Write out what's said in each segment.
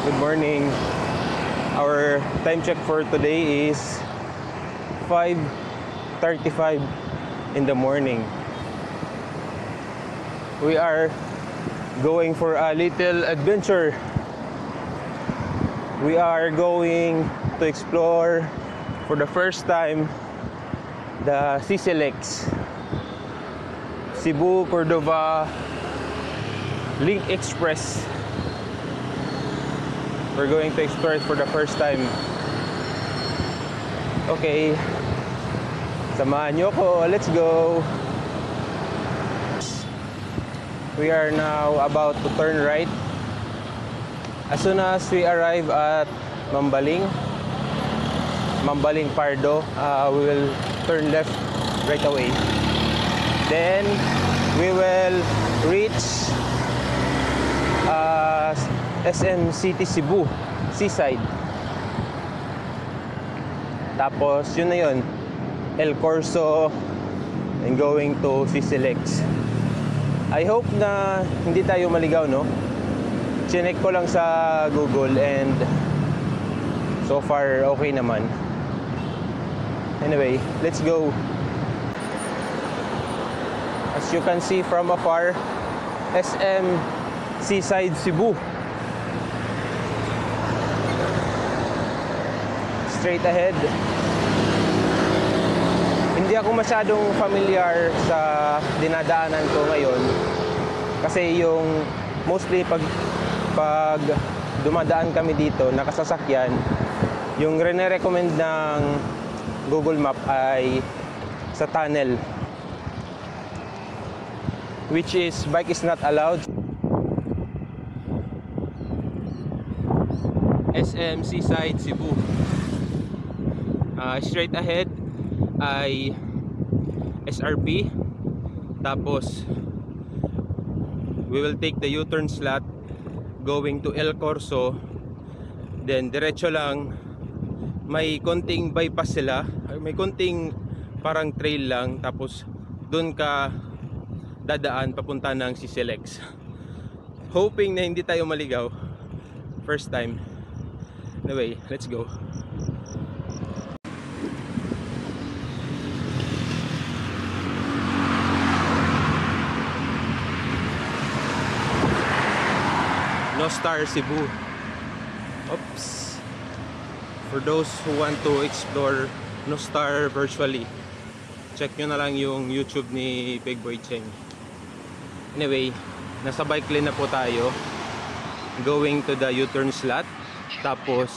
Good morning. Our time check for today is 5:35 in the morning. We are going for a little adventure. We are going to explore for the first time the CCLX Cebu Cordova Link Express. We're going to explore it for the first time. Okay, samahan nyo ko. Let's go. We are now about to turn right. As soon as we arrive at Mambaling Pardo, we will turn left right away. Then we will reach SM City Cebu Seaside. Tapos yun na yun, El Corso and going to CCLX. I hope na hindi tayo maligaw, no? Chinek ko lang sa Google and so far okay naman. Anyway, let's go. As you can see from afar, SM Seaside Cebu. Straight ahead. Hindi ako masyadong familiar sa dinadaanan ko ngayon kasi yung mostly pag dumadaan kami dito nakasasakyan, yung rene-recommend ng Google Map ay sa tunnel, which is bike is not allowed. SM Seaside Cebu. Straight ahead ay SRP, tapos we will take the U-turn slot going to El Corso, then diretso lang. May konting bypass sila, may konting parang trail lang, tapos dun ka dadaan papunta ng CCLX. Hoping na hindi tayo maligaw first time. Anyway, let's go. Nostar Cebu. Oops. For those who want to explore Nostar virtually, check nyo na lang yung YouTube ni Big Boy Cheng. Anyway, nasa bike lane na po tayo, going to the U-turn slot, tapos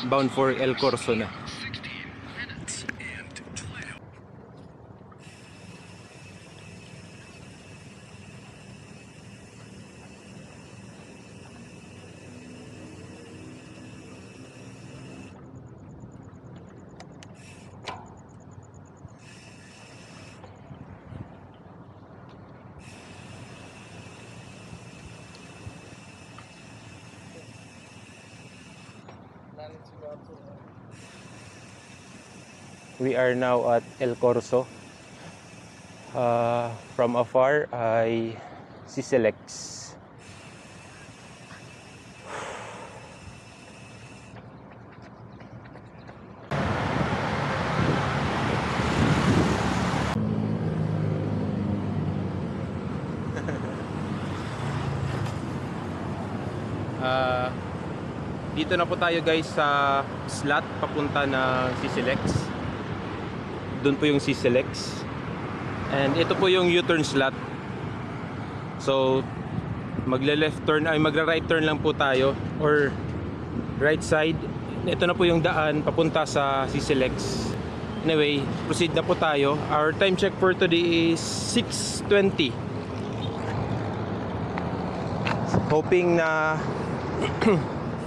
bound for El Corso na. We are now at El Corso. From afar ay CCLX. Dito na po tayo guys sa slot papunta ng CCLX. Doon po yung CCLX. And ito po yung U-turn slot. So magle-left turn ay magra-right turn lang po tayo, or right side. Ito na po yung daan papunta sa CCLX. Anyway, proceed na po tayo. Our time check for today is 6:20. Hoping na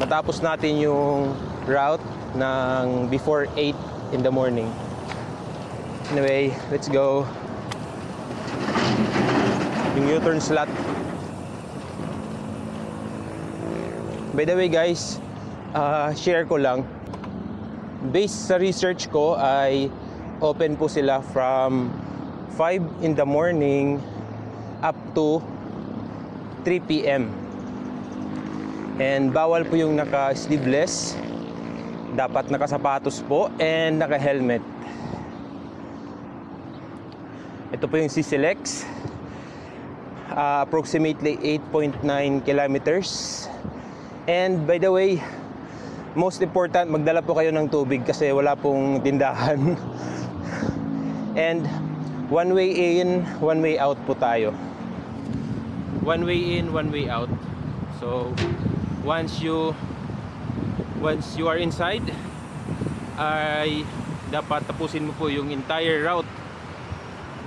matapos natin yung route ng before 8 in the morning. Anyway, let's go. Yung U-turn slot. By the way guys, share ko lang. Based sa research ko ay open po sila from 5 in the morning up to 3 p.m. And bawal po yung naka-sleeveless. Dapat nakasapatos po and naka-helmet. Ito po yung CCLX. Approximately 8.9 kilometers. And by the way, most important, magdala po kayo ng tubig kasi wala pong tindahan. And one way in, one way out po tayo. One way in, one way out. So once you are inside, ay dapat tapusin mo po yung entire route.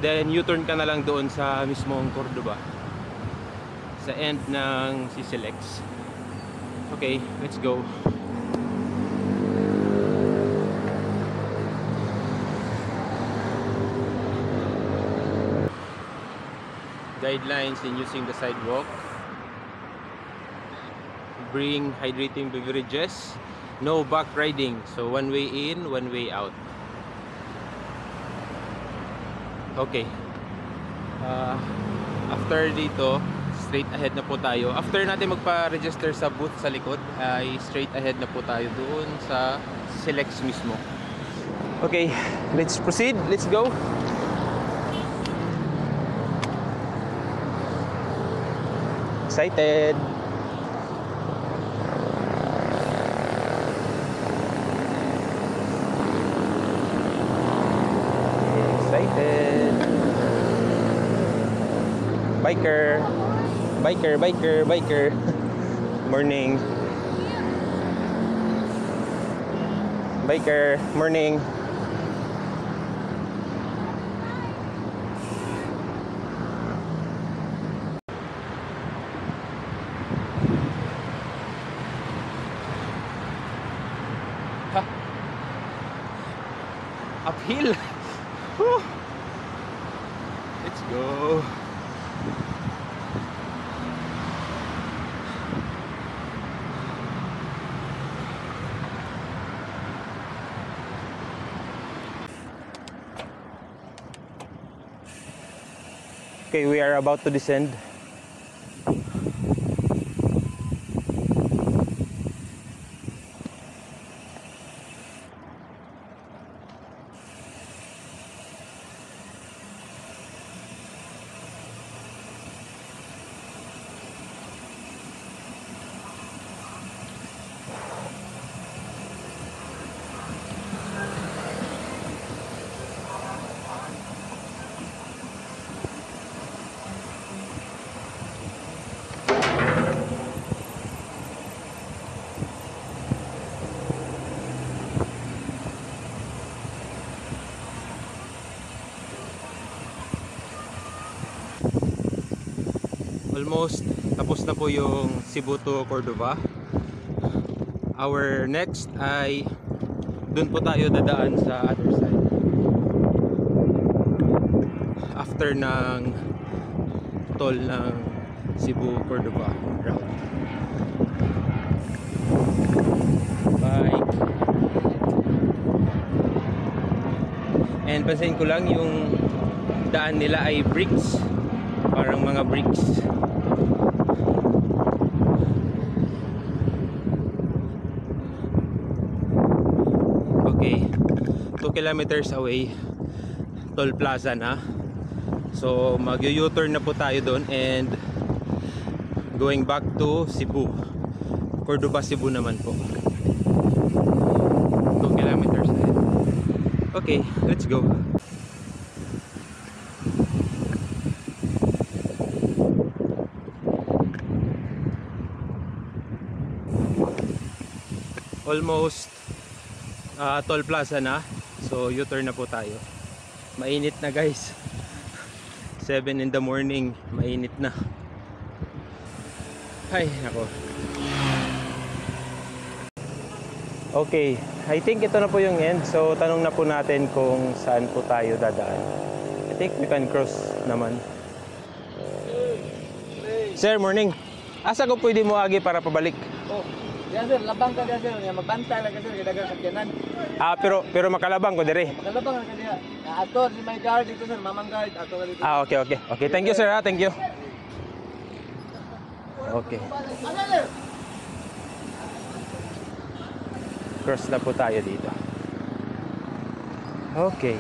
Then U-turn ka na lang doon sa mismong Cordoba, sa end ng CCLX. Okay, let's go. Guidelines in using the sidewalk: bring hydrating beverages, no back riding, so one way in, one way out. Okay, after dito, straight ahead na po tayo. After natin magpa-register sa booth sa likod, ay straight ahead na po tayo doon sa CCLX mismo. Okay, let's proceed, let's go. Excited. Excited. Biker. Biker, biker, biker. Morning. Biker, morning. Uphill. Whew. Let's go. Okay, we are about to descend. Almost tapos na po yung Cebu to Cordova. Our next ay dun po tayo dadaan sa other side after ng toll ng Cebu Cordova route. Bye. And pansin ko lang yung daan nila ay bricks, parang mga bricks. Okay, 2 kilometers away, toll plaza na. So mag-U-turn na po tayo doon and going back to Cebu, Cordova, Cebu naman po. 2 kilometers ahead. Okay, let's go. Almost toll plaza na. So U-turn na po tayo. Mainit na guys. 7 in the morning, mainit na. Ay, nako. Okay, I think ito na po yung end. So tanong na po natin kung saan po tayo dadaan. I think we can cross naman. Sir, morning. Asa ko pwede mo agi para pabalik? Oh, yan sir, labang ka sir. Magbantay lang ka sir, kadagang sakyanan. Pero makalabang ko dire. Makalabang ka diya. Ato, si may guard dito sir, mamang guard. Ato ka dito. Okay, okay. Okay, thank you sir ha, thank you. Okay. Cross na po tayo dito. Okay.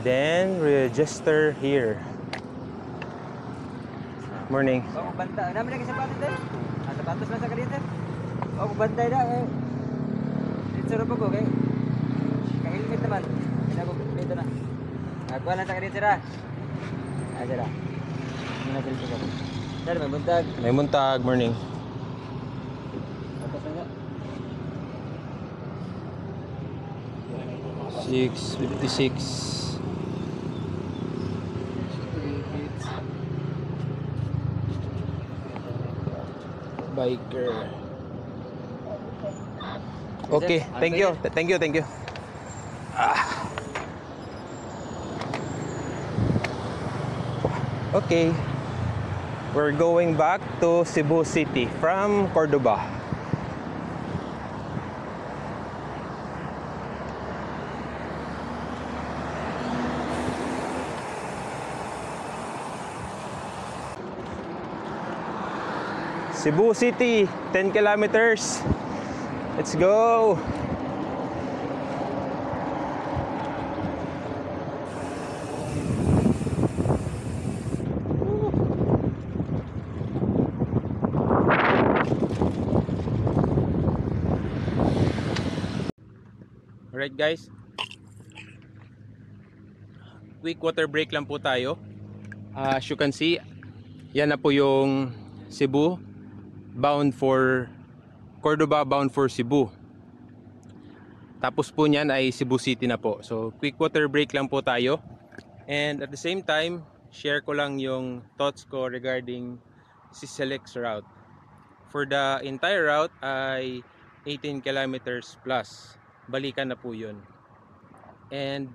Then register here. Morning. Oh, banta. Namin lagi sapatos din. Sapatos lang sa kadito. Oh, bantay na eh. Dito ro ko kay. Ka-helmet naman. Kinago dito na. Ako lang sa kadito ra. Dira. Muna dito ko. Sir, may buntag. May buntag, morning. Tapos na. 6:56. Biker. Okay, thank you. Thank you, thank you. Okay. We're going back to Cebu City from Cordoba. Cebu City, 10 kilometers. Let's go. Alright guys, quick water break lang po tayo. As you can see, yan na po yung Cebu bound for Cordoba, bound for Cebu. Tapos po niyan ay Cebu City na po. So quick water break lang po tayo. And at the same time, share ko lang yung thoughts ko regarding CCLX route. For the entire route ay 18 kilometers plus. Balikan na po yun. And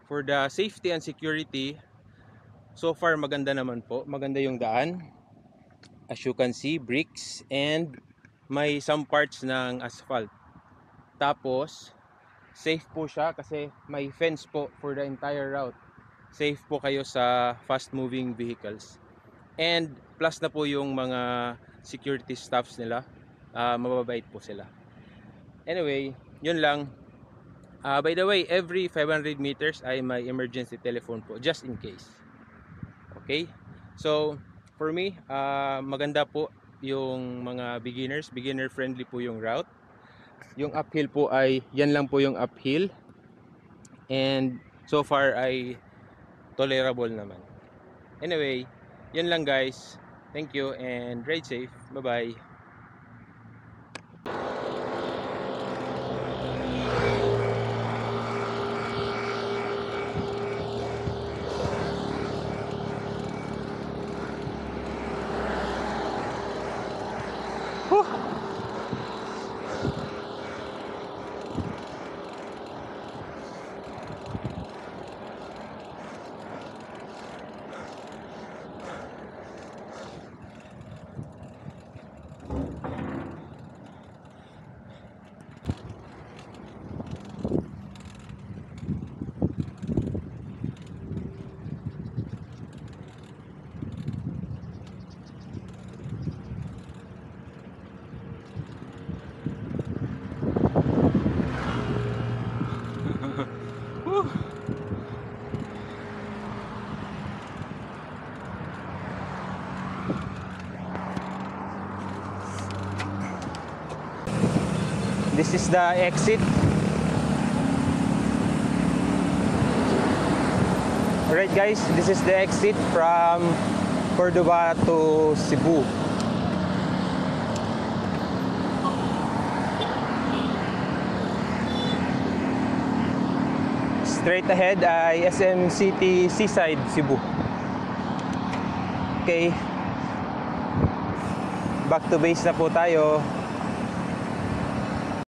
for the safety and security, so far maganda naman po. Maganda yung daan. As you can see, bricks and may some parts ng asphalt. Tapos safe po siya kasi may fence po for the entire route. Safe po kayo sa fast moving vehicles. And plus na po yung mga security staffs nila. Mababait po sila. Anyway, yun lang. By the way, every 500 meters ay may emergency telephone po, just in case. Okay? So, for me, maganda po yung mga beginners. Beginner friendly po yung route. Yung uphill po ay, yan lang po yung uphill. And so far ay tolerable naman. Anyway, yun lang guys. Thank you and ride safe. Bye-bye. This is the exit. Alright guys, this is the exit from Cordoba to Cebu. Straight ahead ay SM City Seaside, Cebu. Okay. Back to base na po tayo.